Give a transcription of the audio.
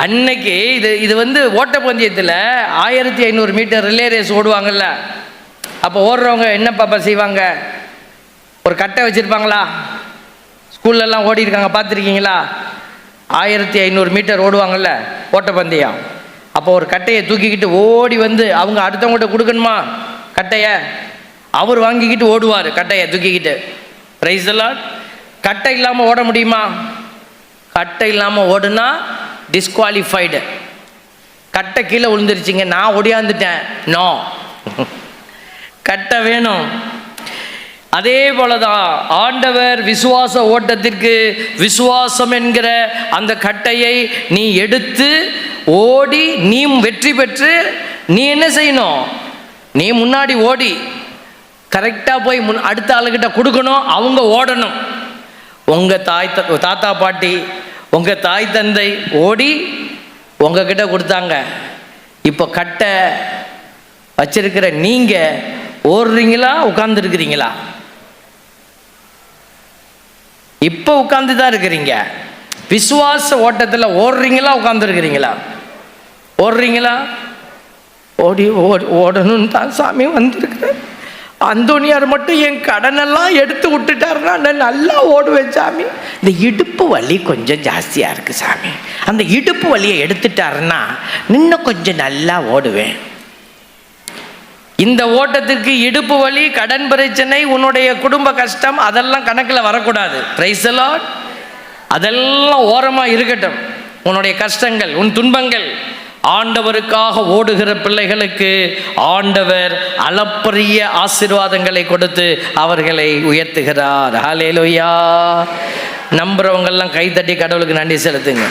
அன்னைக்கு இது ஓட்டப்பந்தயத்தில் 1500 metre relay race ஓடுவாங்கல்ல. அப்போ ஓடுறவங்க என்ன பாப்பா செய்வாங்க? ஒரு கட்டை வச்சுருப்பாங்களா? ஸ்கூல்லலாம் ஓடி இருக்காங்க, பார்த்துருக்கீங்களா? 1500 மீட்டர் ஓடுவாங்கல்ல ஓட்டப்பந்தயம். அப்போ ஒரு கட்டையை தூக்கிக்கிட்டு ஓடி அவங்க அடுத்தவங்கள்ட்ட கொடுக்கணுமா கட்டையை? அவர் வாங்கிக்கிட்டு ஓடுவார் கட்டையை தூக்கிக்கிட்டு. Praise the Lord. கட்டை இல்லாமல் ஓட முடியுமா? கட்டை இல்லாமல் ஓடுனா டிஸ்குவாலிஃபைடு. கட்டை கீழே விழுந்துருச்சிங்க, நான் ஒடியாந்துட்டேன், நோ, கட்டை வேணும். அதே போலதான் ஆண்டவர் விசுவாச ஓட்டத்திற்கு விசுவாசம் என்கிற அந்த கட்டையை நீ எடுத்து ஓடி நீ வெற்றி பெற்று நீ என்ன செய்யணும்? நீ முன்னாடி ஓடி கரெக்டாக போய் அடுத்த ஆளுகிட்ட கொடுக்கணும். அவங்க ஓடணும். உங்கள் தாத்தா பாட்டி உங்கள் தாய் தந்தை ஓடி உங்ககிட்ட கொடுத்தாங்க. இப்போ கட்டை வச்சிருக்கிற நீங்கள் ஓடுறீங்களா உட்கார்ந்துருக்கிறீங்களா? இப்போ உட்கார்ந்து தான் இருக்கிறீங்க. விசுவாச ஓட்டத்தில் ஓடுறீங்களா உட்கார்ந்துருக்கிறீங்களா? ஓடுறீங்களா? ஓடணும்னு தான் சாமி வந்திருக்கிறேன். அந்தோனியார் மட்டும் என் கடனெல்லாம் எடுத்து விட்டுட்டாருன்னா நான் நல்லா ஓடுவேன் சாமி. இந்த இடுப்பு வலி கொஞ்சம் ஜாஸ்தியாக இருக்குது சாமி, அந்த இடுப்பு வலியை எடுத்துட்டாருன்னா இன்னும் கொஞ்சம் நல்லா ஓடுவேன். இந்த ஓட்டத்திற்கு இடுப்பு வலி, கடன் பிரச்சனை, உன்னுடைய குடும்ப கஷ்டம் அதெல்லாம் கணக்கில் வரக்கூடாது. Praise the Lord. அதெல்லாம் ஓரமாக இருக்கட்டும். உன்னுடைய கஷ்டங்கள், உன் துன்பங்கள். ஆண்டவருக்காக ஓடுகிற பிள்ளைகளுக்கு ஆண்டவர் அளப்பரிய ஆசீர்வாதங்களை கொடுத்து அவர்களை உயர்த்துகிறார். ஹல்லேலூயா. நம்புறவங்கெல்லாம் கைத்தட்டி கடவுளுக்கு நன்றி செலுத்துங்க.